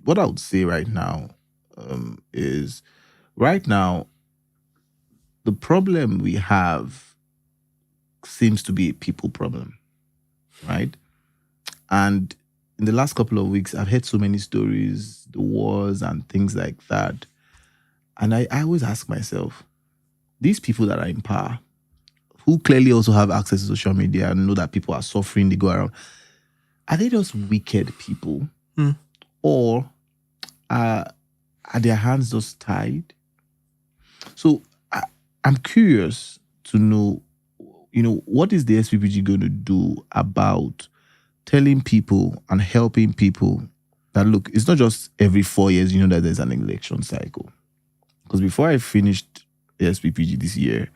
would say right now is right now the problem we have seems to be a people problem, right? And in the last couple of weeks, I've heard so many stories, the wars and things like that. And I always ask myself, these people that are in power, who clearly also have access to social media and know that people are suffering, they go around, are they just wicked people? Or are their hands just tied? So I'm curious to know, what is the SPPG going to do about telling people and helping people that, look, it's not just every 4 years, that there's an election cycle. Because before I finished the SPPG this year,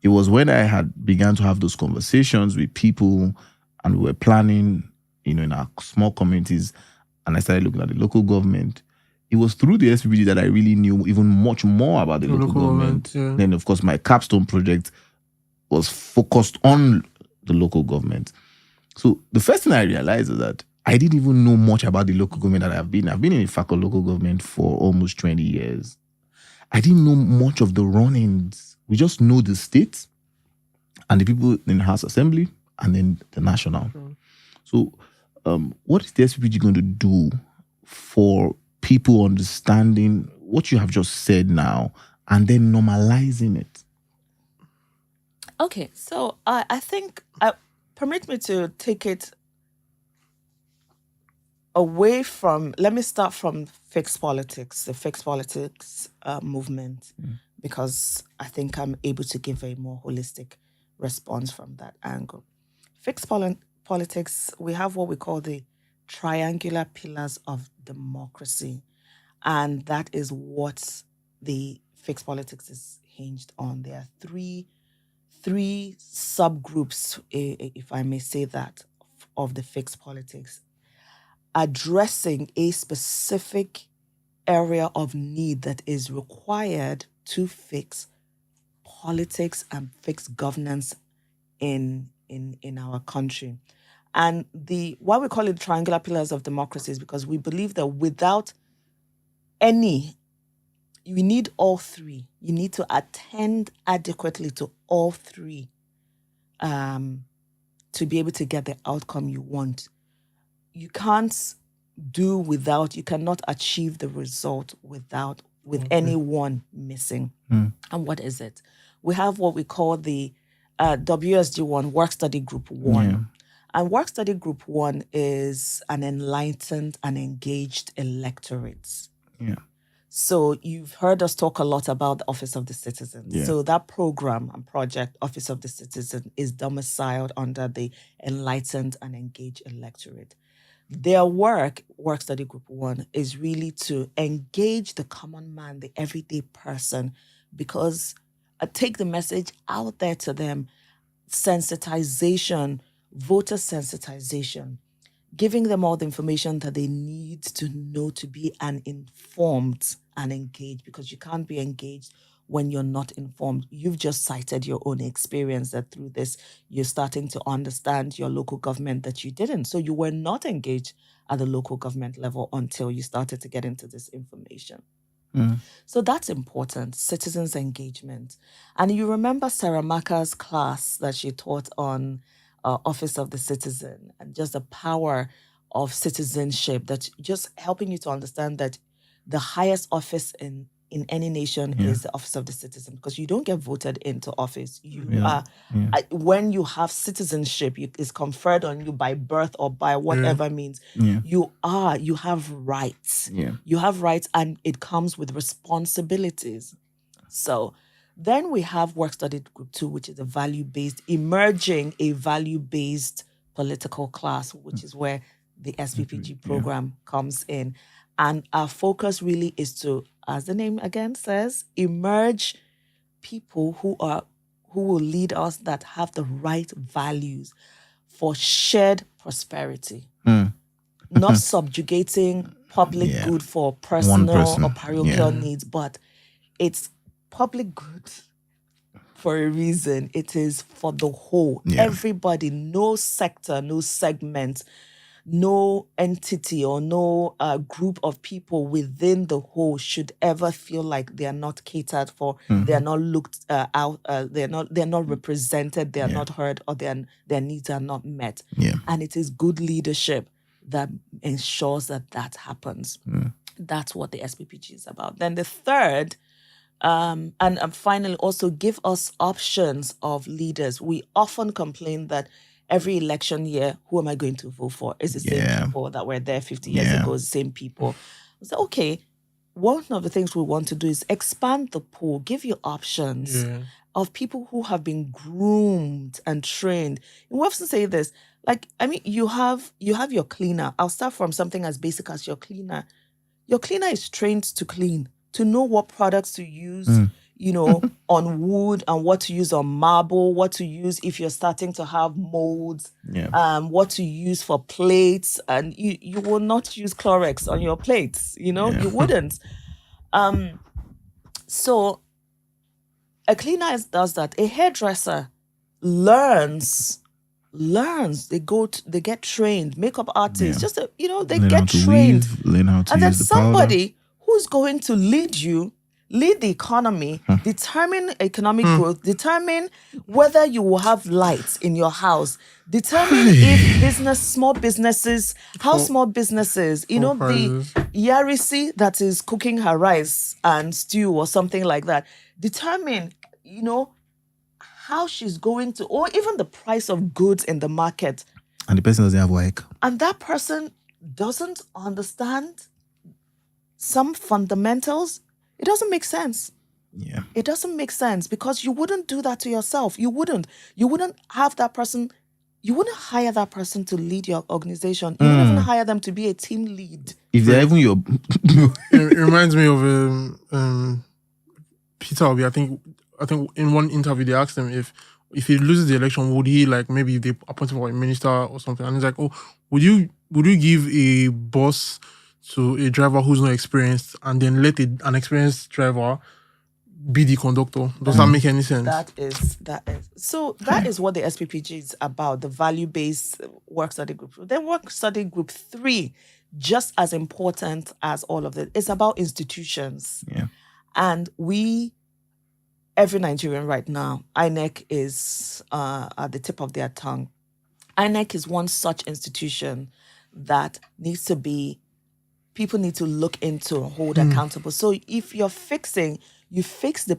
it was when I had began to have those conversations with people and we were planning, in our small communities, and I started looking at the local government. It was through the SPPG that I really knew even much more about the local government. Yeah. Then, of course, my capstone project was focused on the local government. So the first thing I realized is that I didn't even know much about the local government that I've been. I've been in Ifako local government for almost 20 years. I didn't know much of the run-ins. We just know the state and the people in the House Assembly and then the national. So what is the SPPG going to do for people understanding what you have just said now and then normalizing it? Okay, so I think, permit me to take it away from, let me start from fixed politics, the fixed politics movement, because I think I'm able to give a more holistic response from that angle. Fixed politics, we have what we call the triangular pillars of democracy. And that is what the fixed politics is hinged on. There are three subgroups, if I may say that, of the fixed politics, addressing a specific area of need that is required to fix politics and fix governance in our country. And why we call it triangular pillars of democracy is because we believe that without any, you need all three. You need to attend adequately to all three to be able to get the outcome you want. You can't do without, you cannot achieve the result with any one missing. And what is it? We have what we call the WSG1, Work Study Group 1. Yeah. And Work Study Group 1 is an enlightened and engaged electorate. Yeah. So you've heard us talk a lot about the Office of the Citizen. Yeah. So that program and project, Office of the Citizen, is domiciled under the enlightened and engaged electorate. Their work Study Group 1, is really to engage the common man, the everyday person, because take the message out there to them, sensitization, voter sensitization, giving them all the information that they need to know to be an informed and engaged, because you can't be engaged when you're not informed. You've just cited your own experience that through this, you're starting to understand your local government that you didn't. So you were not engaged at the local government level until you started to get into this information. So that's important, citizens' engagement. And you remember Sarah Maka's class that she taught on Office of the Citizen and just the power of citizenship, that just helping you to understand that the highest office in any nation is the Office of the Citizen, because you don't get voted into office. You are, when you have citizenship, is conferred on you by birth or by whatever means. You have rights. You have rights, and it comes with responsibilities. So then we have Work Study Group 2, which is emerging a value-based political class, which is where the SPPG program comes in. And our focus really is to, as the name again says, emerge people who will lead us, that have the right values for shared prosperity. Not subjugating public good for personal or parochial needs, but it's public good for a reason. It is for the whole. Everybody, no sector, no segment, no entity or no group of people within the whole should ever feel like they are not catered for, they are not looked out, they're not represented, they are not heard, or their needs are not met. Yeah. And it is good leadership that ensures that happens. That's what the SPPG is about. Then the third, and finally, also give us options of leaders. We often complain that every election year, who am I going to vote for? It's the same people that were there 50 years ago, the same people. So, okay, one of the things we want to do is expand the pool, give you options of people who have been groomed and trained. And we often say this, like, I mean, you have your cleaner. I'll start from something as basic as your cleaner. Your cleaner is trained to clean, to know what products to use, on wood, and what to use on marble, what to use if you're starting to have molds, what to use for plates. And you will not use Clorox on your plates, you wouldn't. So a cleaner does that. A hairdresser learns. They get trained. Makeup artists, they get trained. Learn how to and then use the somebody who's going to lead the economy, determine economic growth, determine whether you will have lights in your house, determine if small businesses, the Yarisi that is cooking her rice and stew or something like that, determine, how she's going to, or even the price of goods in the market. And the person doesn't have work. And that person doesn't understand some fundamentals. It doesn't make sense. Yeah. It doesn't make sense because you wouldn't do that to yourself. You wouldn't have that person. You wouldn't hire that person to lead your organization. You wouldn't even hire them to be a team lead. If they're even your... It reminds me of Peter Obi. I think in one interview they asked him if he loses the election, would he, like, maybe if they appoint him for a minister or something, and he's like, oh, would you give a boss to a driver who's not experienced and then let an experienced driver be the conductor? Does that make any sense? That is. So that is what the SPPG is about, the value-based work study group. Then work study group 3, just as important as all of it, it's about institutions. Yeah. And every Nigerian right now, INEC is at the tip of their tongue. INEC is one such institution that people need to look into and hold accountable. So if you fix the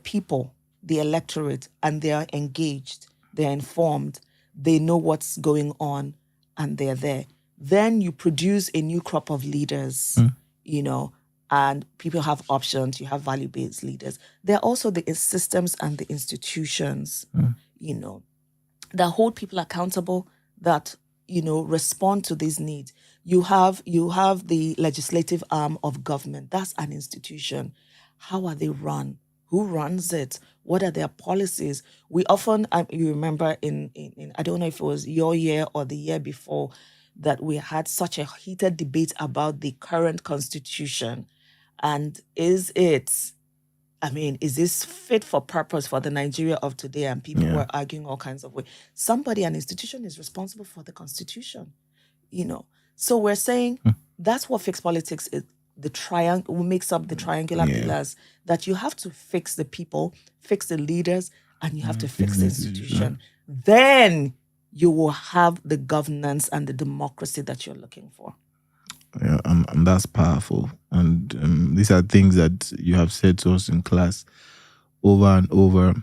people, the electorate, and they are engaged, they're informed, they know what's going on, and they're there. Then you produce a new crop of leaders, and people have options. You have value-based leaders. There are also the systems and the institutions, that hold people accountable, that, respond to these needs. You have the legislative arm of government. That's an institution. How are they run? Who runs it? What are their policies? We often, you remember in I don't know if it was your year or the year before, that we had such a heated debate about the current constitution. And is this fit for purpose for the Nigeria of today? And people were arguing all kinds of ways. An institution is responsible for the constitution, So we're saying that's what fixed politics is. The triangle makes up the triangular pillars, that you have to fix the people, fix the leaders, and you have to fix the institution. Then you will have the governance and the democracy that you're looking for. Yeah, and that's powerful. And these are things that you have said to us in class over and over.